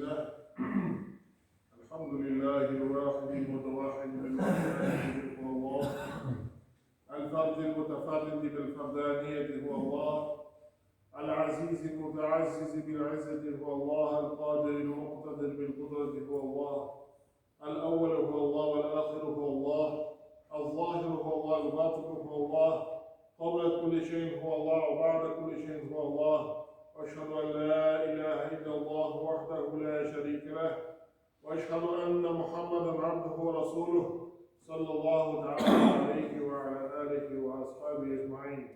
الله الحمد لله الواحد المتوحد بالوحدانية هو الله الفرد المتفرد بالفردانية هو الله العزيز المتعزز بالعزة هو الله القادر المقتدر بالقدرة هو الله الأول هو الله والآخر هو الله الظاهر هو الله الباطن هو الله قبل كل شيء هو الله وبعد كل شيء هو الله وأشهد أن لا إله إلا الله وحده لا شريك له وأشهد أن محمدا عبده ورسوله صلى الله تعالى عليه وعلى آله وأصحابه أجمعين.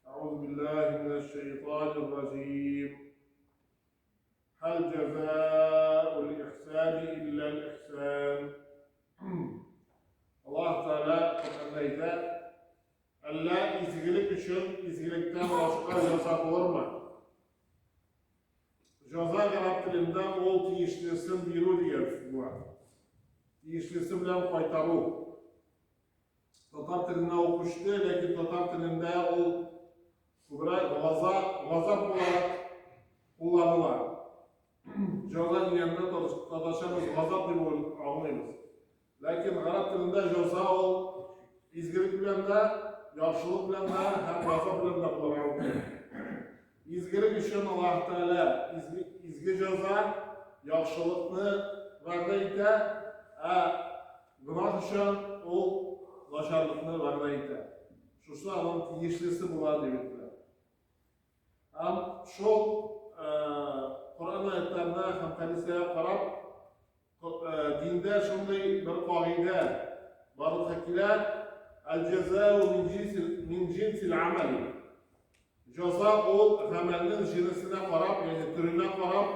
أعوذ بالله من الشيطان الرجيم. هل جزاء الإحسان إلا الإحسان؟ Allah Teala Kur'an'da Allah izgilik için izgilikten başka ceza olur mu? Ceza Arap dilinde ol tiyişlisin biru diyor bu. Tiyişlisi bilen faytaru. Tatar dilinde okuştu, lakin Tatar dilinde ol gazap olarak kullanılar. Ceza yanında tadaşamız gazap gibi anlayımız. Lakin Arap dilinde ceza ol izgilik bilen de yaxşılık bilen de hem gazap bilen de kullanılır. İzgilik için Allah Teala izgi ceza yaxşılıkını vədə etə, günah için o başarılıkını vədə etə. Şusu onun tiyişlisi bular demekler. Hem şu Kur'an ayetlerine hem hadiseye qarab dinde şunday bir qaide barıqakiler el-cezâ'u min cinsil ameli. Ceza o amelinin cinsine qarab, yani türüne qarab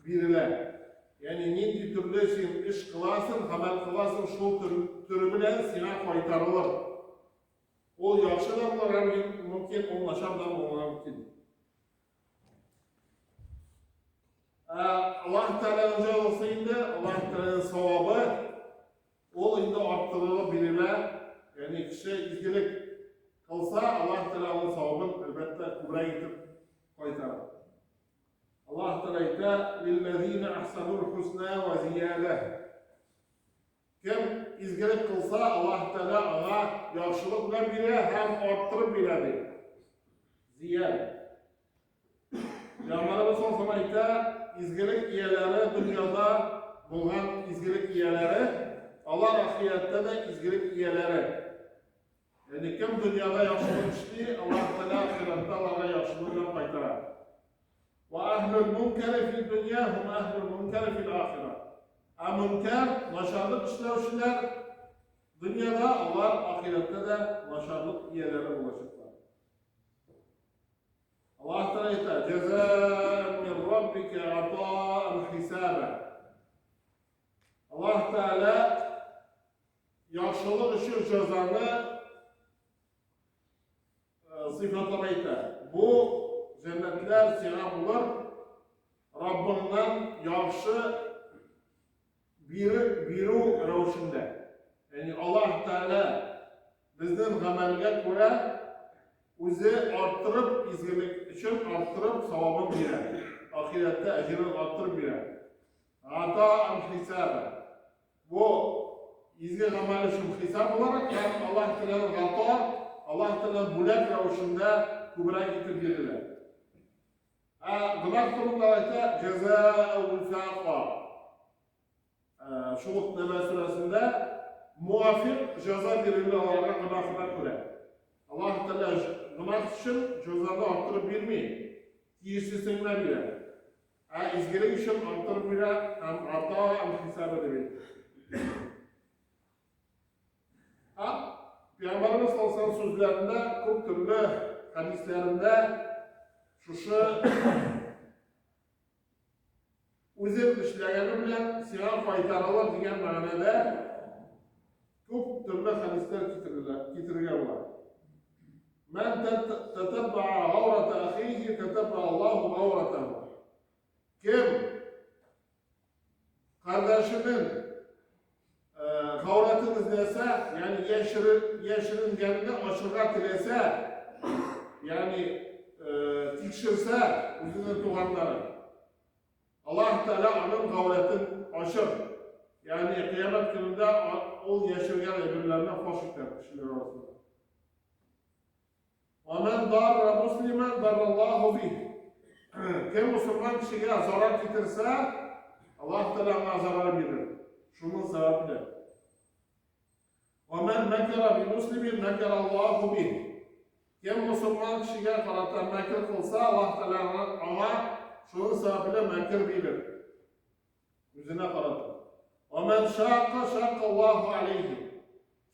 biriler. Yani nindi türlü sen iş kılasın, amel kılasın, şu türü bilen sana qaytarılır. O yaxşı da bular, mümkün, o naşar da bular mümkün. Allah Teala önce olsaydı, Allah Teala'nın savabı o indi arttırılabilirler. Yani kişi izgilik kılsa Allah Teala'nın savabını elbette kubra gitip qaytarır. Allah Teala ise lillezine ahsanul husna ve ziyade. Kim izgilik kılsa Allah Teala ona yaxşılık bilen biri hem arttırıp biledi. Ziyade. Peygamberimiz sallallahu aleyhi ve sellem izgilik iyeleri dünyada bulunan izgilik iyeleri Allah ahirette de izgilik iyeleri. Yani kim dünyada yaxşılık işli Allah Teala ahirette Allah'a yaxşılığıyla qaytarar. Ve ahlul munkeri fil dünya hum ahlul munkeri fil ahiret. Münker, naşarlık işlevşiler dünyada Allah ahirette de naşarlık iyeleri ulaşırlar. Allah Teala ise cezâen min rabbike atâen hisâbe. Allah Teala yaxşılık işi cezanı sıfatlamaydı. Bu cennetler sana bulur. Rabbinden yaxşı biru rövşünde. Yani Allah Teala bizden amelge göre o'zi arttırıp izgilik için arttırıp savabını verir. Ahirette ecrini arttırıp verir. Ata'an hisabe. Bu izgi amel için hisab olarak hem Allah Teala'nın ata, Allah Teala'nın bulat rövşünde kubra getirip verirler. Günah durumda ise cezâ'u vifâqa. Şuhud Nebe suresinde muafik ceza verirler olarak günahına göre. Allah Teala günah için cezanı arttırıp vermeyin. Tiyişlisine verir. İzgilik için arttırıp verir, hem ata hem hesap edebilir. Peygamberimiz sallallahu aleyhi ve sellem sözlerinde, çok türlü hadislerinde şuşu özür işleyeni bilen sana faydalanır diyen manada çok türlü hadisler getirirler. Men tetebba'a gavrata ahihi tetebba'a Allahu gavratahu. Kim kardeşinin gavratını izlese, yani yeşirin kendini aşırığa tilese, yani tikşirse, üzerine tuğanları, Allah Teala onun kavletini aşır. Yani kıyamet gününde o yaşayan birbirlerine hoş eder kişiler arasında. وَمَنْ دَارَ مُسْلِمًا دَارَ اللّٰهُ بِهِ Kim Müslüman kişiye zarar getirse Allah Teala ona zarar verir. Şunun sebebiyle. وَمَنْ مَكَرَ بِمُسْلِمٍ مَكَرَ اللّٰهُ بِهِ Kim Müslüman kişiye karata mekir kılsa Allah Teala ona şunun sebebiyle mekir verir. Yüzüne karata. وَمَنْ شَاقَ شَاقَ اللّٰهُ عَلَيْهِ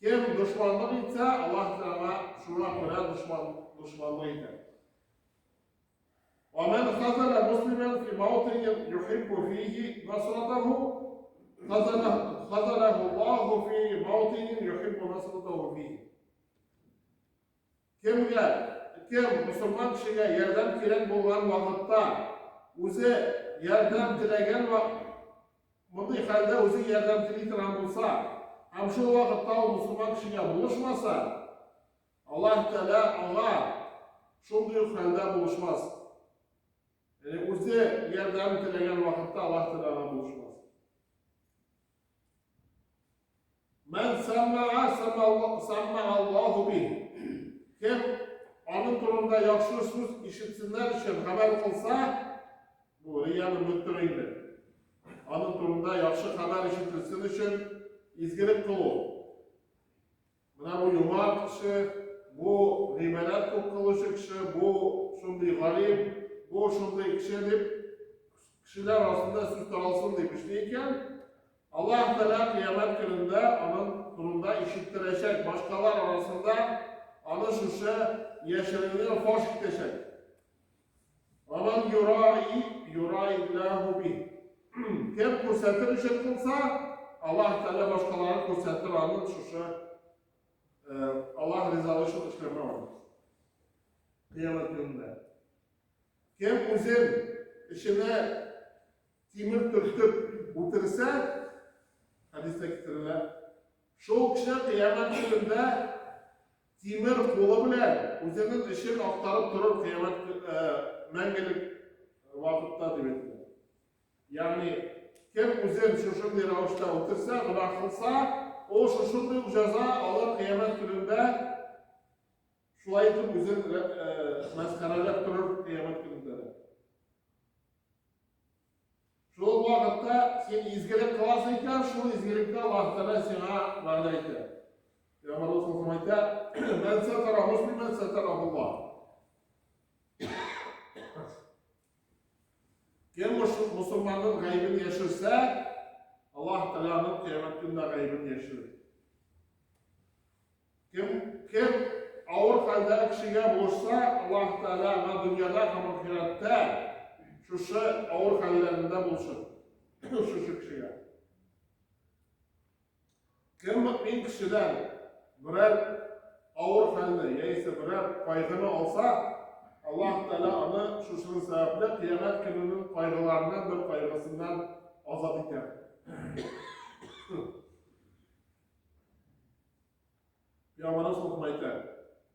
Kim düşmanlık etse Allah Teala şuna göre düşmanlık eder. وَمَنْ خَذَلَ مُسْلِمًا فِي مَوْطِنٍ يُحِبُّ فِيهِ نَصْرَتَهُ خَذَلَهُ اللّٰهُ فِي مَوْطِنٍ يُحِبُّ نَصْرَتَهُ فِيهِ Kim Müslüman kişiye yardım keren bulgan vakitte o'zi yardım tilegen ve bunday halde o'zi yardım tileydigan bo'lsa, ham shu vaqtda o Müslüman kişiye buluşmasa, Allah Teala ona şunday halde buluşmaz. Yani o'zi yardım tilegen vakitte Allah Teala ona buluşmaz. Men samma'a Allahu bih. Kim onun turunda yaxşı söz işitsinler için haber kılsa, bu riyanın müttürüydü. Onun turunda yaxşı haber işitilsin için izgilik kılı. Buna bu yumak kişi, bu gıybeler kılışı kişi, bu şunday garip, bu şunday kişi deyip, kişiler arasında söz taralsın deyip işleyken, Allah Teala kıyamet gününde onun turunda işittirecek başkalar arasında ana şuşa yaşanını hoş gidecek. Aman yura'illahu bih. Kim kursettir işit kılsa, Allah Teala başkalarını kursettir anın şuşa Allah rizalışı işleme var. Kıyamet gününde. Kim uzun işine timir türtüp bitirse, hadiste getirilir. Şu kişi kıyamet gününde timir kolu bilen o'zining ishini aktarıp durur kıyamet mengelik vakitte demektir. Yani kim o'zini shunday ravishda o'tirsa, gunoh qilsa, o shunday jazo alır kıyamet gününde shu aytib o'zini masxaralab turur kıyamet gününde. Şu vakitte sen izgilik kılasın ekan, şu izgilikte Allah Teala sana va'da aytadi. Peygamber Resulullah aytadi, "Men satara muslimen satarahullah." Kim Müslümanın gaybini yaşırsa, Allah Teala'nın kıyamet gününde gaybini yaşırır. Kim ağır halde kişiye buluşsa, Allah Teala ona dünyada hem ahirette şu ağır hallerinde buluşur. Şu kişiye. Kim mümin kişiden birer ağır halde, yaysa birer kaygını alsa, Allah Teala onu şunun sebeple kıyamet gününün kaygılarından bir kaygısından azat eder. Peygamber Resulullah aytadi: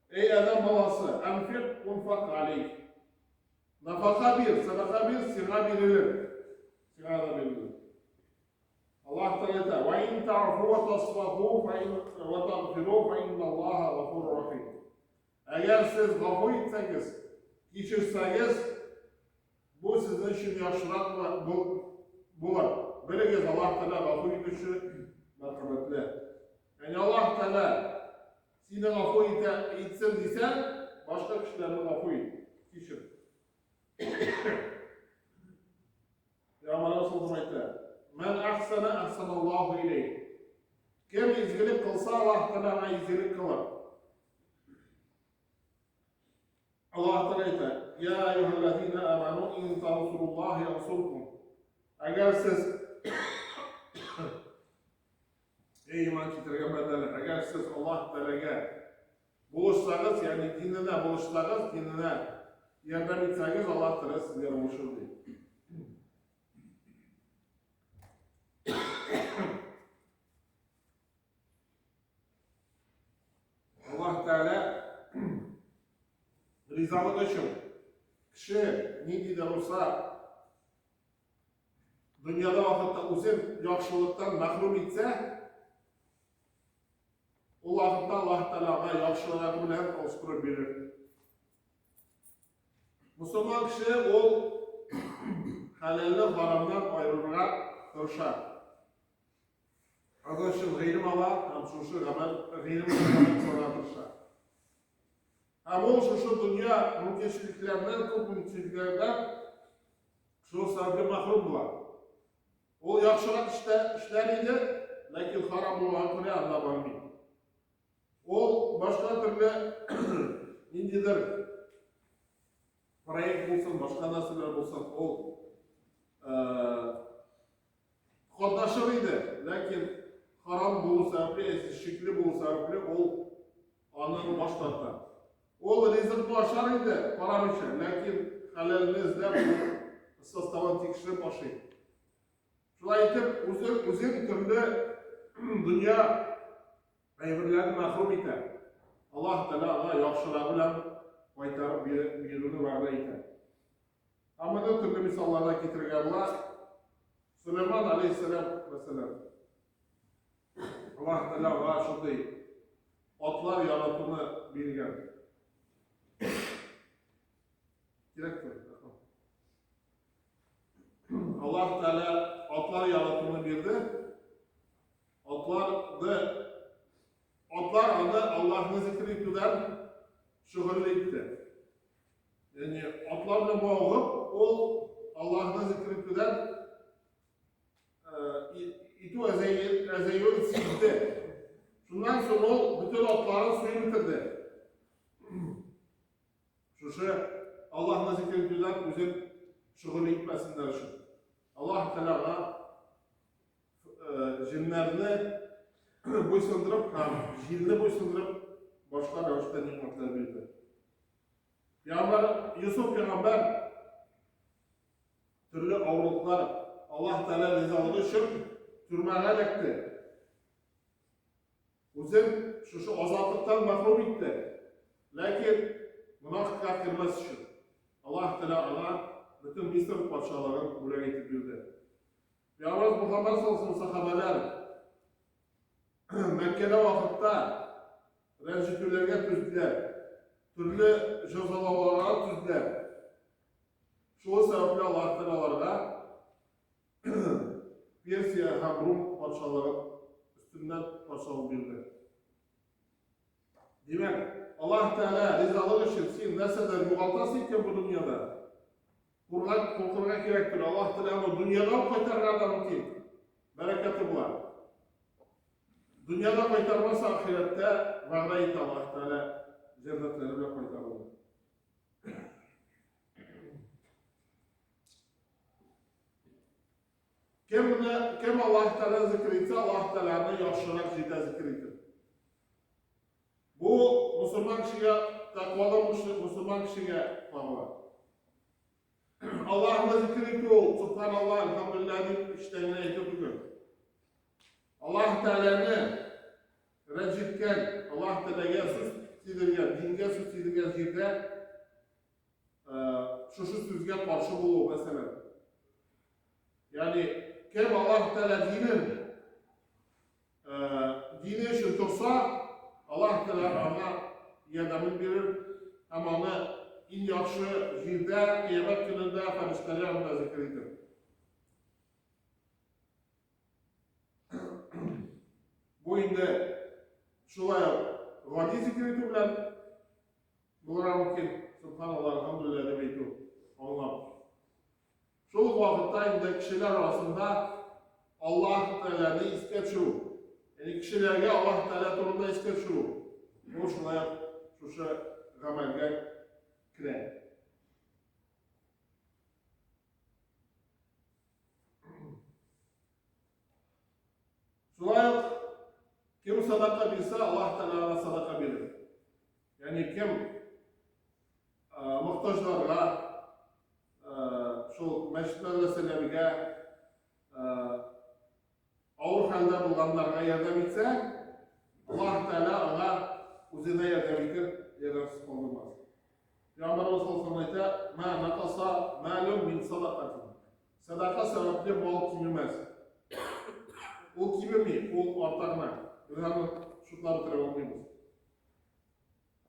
"Ey adam balası, enfik unfak aleyh." Nafaka bir, sadaka bir, sina verilir. Sina da verilir. Allah Teala ve in ta'fu ve tasfahu ve tagfiru fe innallaha gafurur rahim. Eğer siz gafur etseniz, geçirseniz, bu sizin için yaşarak bulur. Biliniz Allah Teala gafur etişi merhametli. Yani Allah Teala seni gafur etsin desen, başka kişilerini gafur et. Geçir. Peygamber Resulullah aytadi: "Men ahsana ahsanallahu ileyh." Kim izgilik kılsa Allah Teala ona izgilik kılır. Allah Teala aytadi: "Ya eyyuhellezine amanu in tansurullahi yansurkum." Eğer siz ey iman keltirganlar, eğer siz Allah Teala'ga buluşsanız, yani dinine buluşsanız, dinine yardım etseniz Allah Teala sizlere buluşur diyor. Allah Teala rizalık için kişi ne dedi olsa dünyada vaqtda o'zin yaxshilikdan mahrum etsa, o vaqtda Alloh taologa yaxshiligi bilan o'stirib berar. Musulmon kishi o'l halalni haromdan ayırırga tırışar. Arkadaşlar g'ayrim ala ham şu amal g'ayrim amal tırışar. Hem o şu dünya mümkünçiliklerinden, çok mümkünçiliklerden şu sabri mahrum bular. O yaxşılık işleriydi, lakin haram olan kune anlamaydı. O başka türlü indidir. Proyekt bulsun, başka nasıllar bulsun, o kodlaşırıydı. Lakin haram bulu sebebi, şekli bulu sebebi o anını başlattı. O rızık başarıydı, param için. Lakin halalini izlep bu sastavan tekiştirip başlaydı. Şulay etip, uzun türlü dünya ayırlarını mahrum eder. Allah Teala yaxşılığı bilen qaytarıp birini va'da eder. Ama da türlü misallarda getirgenler, Süleyman Aleyhisselam mesela, Allah Teala şuday atlar yaratını bilgen. Gerektir. Allah Teala atlar yaratını bildi. Atlar adı Allah'ın zikretüden şüghülletti. Yani atlarla boğup, o Allah'ın zikretüden itu ezeyyol sildi. Şundan sonra o bütün atların suyu bitirdi. Şu Allah'ın zikretüden üzüm şüghül etmesinler için. Allah Teala jinlerini boysundurıp, jilni boysundurıp başka ravuşta nimetler bildi. Peygamber Yusuf Peygamber türlü avrular Allah Teala rızalığı için türmeye lekti. Uzun şu azatlıktan mahrum etti. Lakin münafıklar girmez için Allah Teala ona bütün Mısır padşalarını buraya getirdi. Peygamber Muhammed sallallahu aleyhi ve sellem sahabeler Mekke'de vakitte rencitürlerine tüzdüler. Türlü cezalavalara tüzdüler. Şu sebeple Allah Teala'lara Persiya hem Rum padşaları üstünden padşalık bildi. Demek Allah Teala rizalığı için sen ne kadar yuvaltasın iken bu dünyada Kur'an'a gerektir. Allah Teala dünyada kaytarlardan kim? Bereketi bular. Dünyada kaytarmazsa ahirette va'da et Allah Teala cennetlerine kaytarılır. Kim Allah Teala zikretse Allah Teala'nın yaxşılık zikri zikridir. Bu Müslüman kişiye, takvalı Müslüman kişiye bağlı. Allah'ın zikri ol, Subhanallah, Elhamdülillah'ın işlerine eğitim. Allah Teala'nı rencitken, Allah Teala'ya söz sildirgen, dinge söz sildirgen yerde şu sözge karşı bulu mesela. Yani kim Allah Teala dini için tutsa Allah Teala ona yardımını verir ama ona en yaxşı yerde, kıyamet gününde ferişteler onda zikridir. Bu indi şulaya gani zikreti bilen bulara mümkün Subhanallah, Elhamdülillah demeydi onlar. Şol vakitte indi kişiler arasında Allah Teala'nı isketşu. Yani kişilerge Allah Teala turunda isketşu. Bu şulaya şu gamelge kire. Şulaya kim sadaka bilse Allah Teala sadaka bilir. Yani kim muhtaçlarla şu meşitler meselelerine ağır halde bulganlarga yardım etse Allah Teala ona üzerine yardım edir, yarımsız kaldırmaz. Peygamberimiz sallallahu aleyhi ve sellem "Ma nakasa malun min sadakatin." Sadaka sebepli bol kimemez. O kimemi, o ortağına. Biz hemen şutları bitirelim olmayız.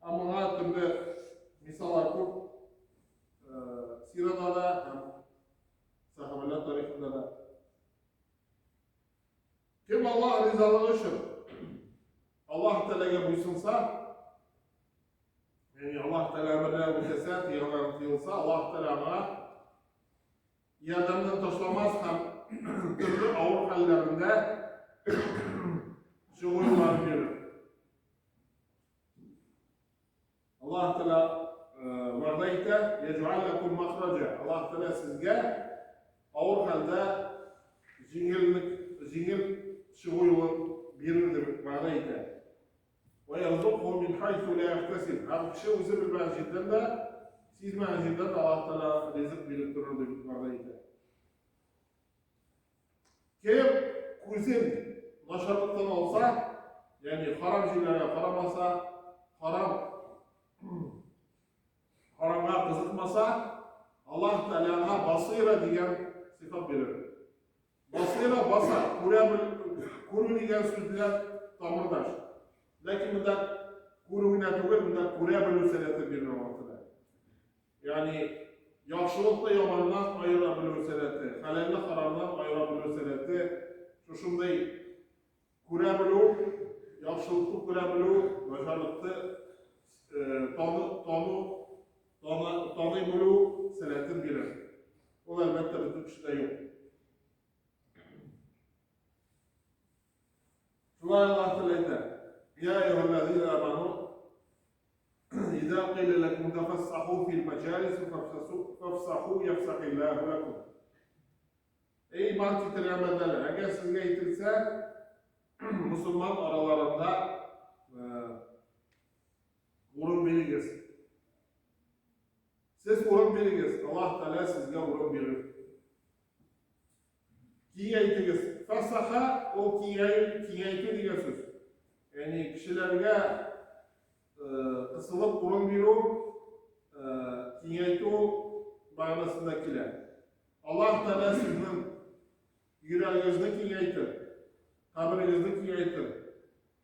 Ama her türlü misallar çok Sirada da hem sahabeler tarihinde de. Kim Allah rızalığı için Allah Teala'ya buysunsa, yani Allah Teala birine bu ceset yığılan Allah Teala'na yardımdan taşlamaz hem türlü ağır hallerinde şuurlar verir. Allah Teala vardayte yec'al lekum mahraca. Allah Teala sizge ağır halde jingil şuurun verir demek vardayte. Ve yazıqhu min haythu la yahtesib. Hem kişi özü bilmezlikten de siz menzilden Allah Teala rızık verip durur demek vardayte. Kim kuzin naşarlıktan olsa, yani haram şeylere karamasa, harama kızıkmasa, Allah Teala'na basira diyen sıfat verir. Basira basa, kuru diyen sözler tamırdaş. Lakin bundan kuru ne değil, bundan kuruya bölüseleti bir noktada. Yani yaxşılıkla yamandan ayırabilirseleti, halelle haramdan ayırabilirseleti, şuşunday kurabilir, yaxşılıklı kurabilir, başarılıklı tanıyabilir seletin bilir. O elbette bütün kişide yok. Şuna Allah Teala'ydı. Ya eyyühellezine amanu إذا قيل لكم تفسحوا في المجالس فافسحوا يفسح الله لكم. Ey iman titreyenler, eğer size itilse Müslüman aralarında vurun biriniz. Siz vurun biriniz. Allah Teala sizge vurun birir. Kiyaytiniz. Fasaha o kiyaytı diye söz. Yani kişilerge kısılıp vurun biru kiyaytı manasındakiler. Allah Teala sizin yüreğinizde kiyaytır. Kabrinizde kiyaytır.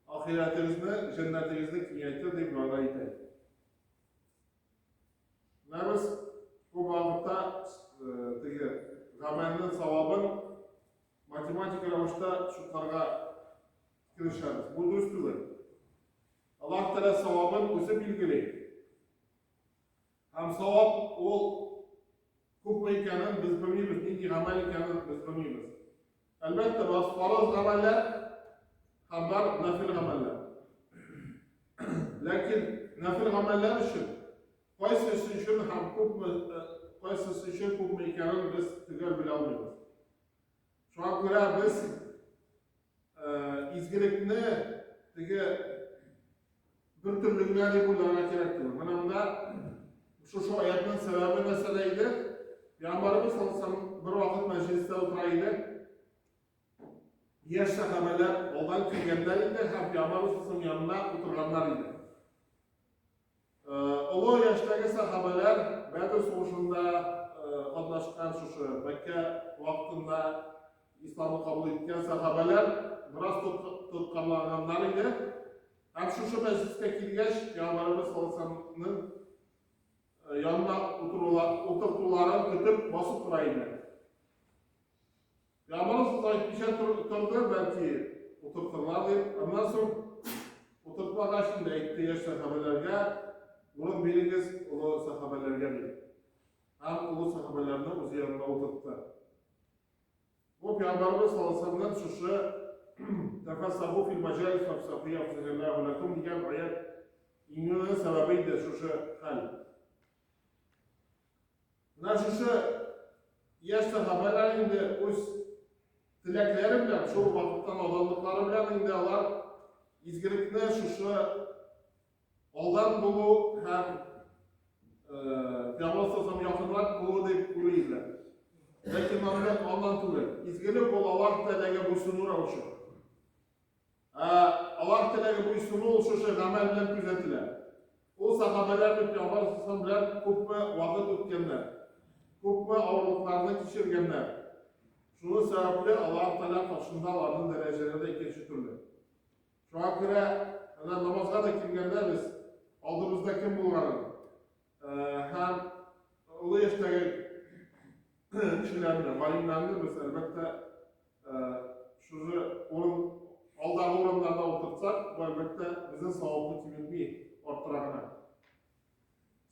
Ahiretinizde, cennetinizde kiyaytır deyip manaydı. Neyimiz bu vakitte zamanının savabın matematik aramışta şutlarga kirişeriz. Bu düstüdür. Allah Teala savabın özü bilgili. Hem savab ol kup ekanın biz bilmiyoruz, neydi amel ekanın biz bilmiyoruz. Elbette bazı farz ameller hem var nafil ameller. Lakin nafil ameller için qaysi için hem qaysi için kup ekanın biz tüger bile almıyoruz. Şu an göre biz izgilikni bir türlüğüne de bulana gerektir. Bunda şu ayetinin sebebi meseleydi. Peygamberimiz sallallahu bir vakit mecliste oturaydı. Yaş sahabeler oldan kelgenleriydi. Hem Peygamberimiz yanına oturganlarıydı. Olu yaştaki sahabeler Bedir soğuşunda katlaşkan şu Mekke vaktinde İslam'ı kabul etken sahabeler biraz tutkanlananlarıydı. Hem şu mecliste kilgeç Peygamberimiz sallallahu yanına oturtularını kütüp basıp duraydı. Peygamberimiz bir şey turdu belki oturturlar deyip, ondan sonra oturtma karşında ektiği sahabelerge, bunun biriniz ulu sahabelerge değil. Hem ulu sahabelerine o yanına oturttu. Bu Peygamberimiz sallallahu aleyhi ve sellem tefessahu fil macalis fefsahu yafzihillahu lekum diyen ayet inmenin sebebiydi şu hal. Şu yaş sahabeler indi öz dilekleri bilen, şu vakıttan olanlıkları bilen indi alar izgilikne şu oldan bulu hem Peygamber sallallahu yakınlar bulu deyip kuluydular. Lakin Mehmet ondan tüyler. İzgilik ol Allah Teala'ya bu sunur oluşur. Allah Teala'ya bu sunur oluşur gamel bilen küzetiler. O sahabeler de Peygamber sallallahu bilen kupma vakit ötkenler. ko'pmi og'riqlarni kechirganlar. Shuni sababli Alloh taolo qarshısında ularning darajalari ikkinchi turli. Shunga ko'ra namozga da kelganda biz oldimizda kim bo'lganini ham ulu yoshdagi kishilarni, olimlarni biz albatta shuzi aldagi o'rinlarda o'tirsak, bu albatta bizning savobni kimitni orttiradi.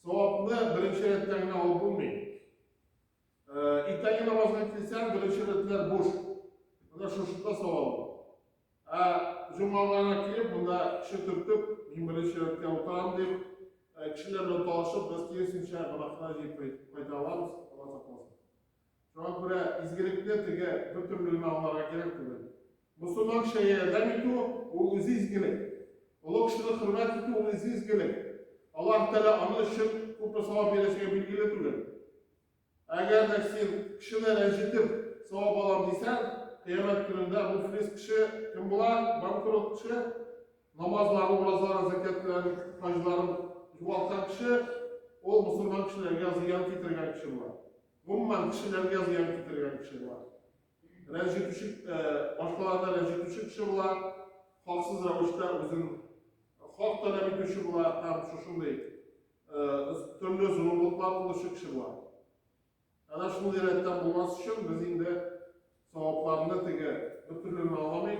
Savobni birinchi retdagina olib bo'lmaydi. Ertangi namozga kelsam, birinchi retlar bo'sh. Bunda shunda savol. Jumalarga kelib, bunda kishi turtib, men birinchi retga o'tiraman deb kishilar bilan talashib, biz kesincha bunaqa deb qayta olamiz, Alloh saqlasin. Shunga ko'ra izgilikni tega bir turli ma'nolarga kerak bo'ladi. Musulmon kishiga yordamitu, u o'zi izgilik. Ulug' kishini hurmat etish, u o'zi izgilik. Alloh taolo uni uchun ko'p savob berishiga belgili turadi. Agar sen kishini ranjitib savob olam desan, qiyomat kunida muflis kishi kim bo'ladi? Bankrot kishi, namozlarni, ro'zalarini, zakotlarni, hajlarni yo'qotgan kishi, u musulmon kishilarga ziyon keltirgan kishi bo'ladi. Umuman kishilarga ziyon keltirgan kishi bo'ladi. Ranjituvchi, boshqalarni ranjituvchi kishi bo'ladi. Haqsiz ravishda o'zini haq talab etuvchi bo'ladi, ham shunday turli zulmlar qilishi kishi bo'ladi. Ana shunday ratdan bo'lmas uchun biz endi savoblarni tega bir turli olmay,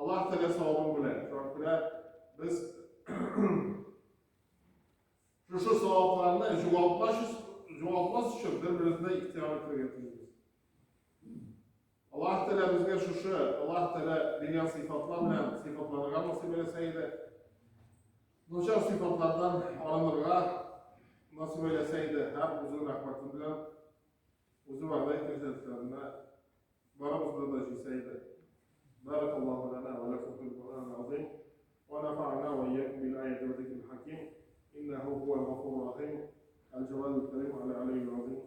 Alloh taolo savobini biladi. Shunga biz shu savoblarni jo'g'otmas uchun bir-birini ixtiyor qilamiz. Alloh taolo bizga shu Alloh taolo bergan sifatlar bilan sifatlarga nasib etsaydi. O'sha sifatlardan olinirga nasib etsaydi, har o'zining rahmati bilan o'zi va'da etganlarini baramizda da etsaydi. Barakallohu lana va lakum fil Qur'anil azim va nafa'ana va iyyakum bil ayati wa dhikril hakim innahu huwal ghafurur rahim al-jawadul karim ala aliyyil azim.